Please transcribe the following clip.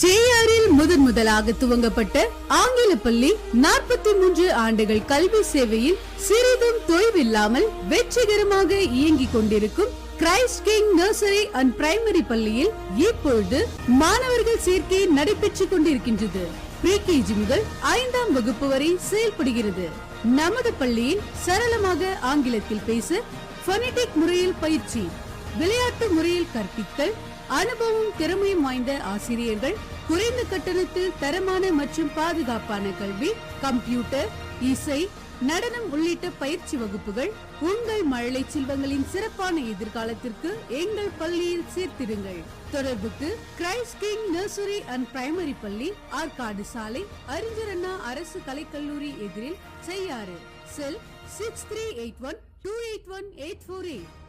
சேயாரில் முதலாக துவங்கப்பட்ட ஆங்கில பள்ளி 43 ஆண்டுகள் கல்வி சேவையில் சிறிதும் தொய்வில்லாமல் வெற்றிகரமாக இயங்கிக் கொண்டிருக்கும் Christ king nursery and primary பள்ளியில் இப்பொழுது மாணவர்கள் சேர்க்கை நடைபெற்றுக் கொண்டிருக்கின்றது. ப்ரீகேஜி முதல் 5ஆம் வகுப்பு வரை செயல்படுகிறது. நமது பள்ளியில் சரளமாக ஆங்கிலத்தில் பேச போனடிக் முறையில் பயிற்சி, விளையாட்டு முறையில் கற்பித்தல், அனுபவம் திறமையும் வாய்ந்த ஆசிரியர்கள், குறைந்த கட்டணத்தில் தரமான மற்றும் பாதுகாப்பான கல்வி, கம்ப்யூட்டர், இசை, நடனம் உள்ளிட்ட பயிற்சி வகுப்புகள். உங்கள் மழலை செல்வங்களின் சிறப்பான எதிர்காலத்திற்கு எங்கள் பள்ளியில் சேர்த்திடுங்கள். தொடர்புக்கு Christ king nursery and primary பள்ளி, ஆற்காடு சாலை, அறிஞர் அண்ணா அரசு கலைக்கல்லூரி எதிரில், செய்யாறு. செல் 6381 281 848.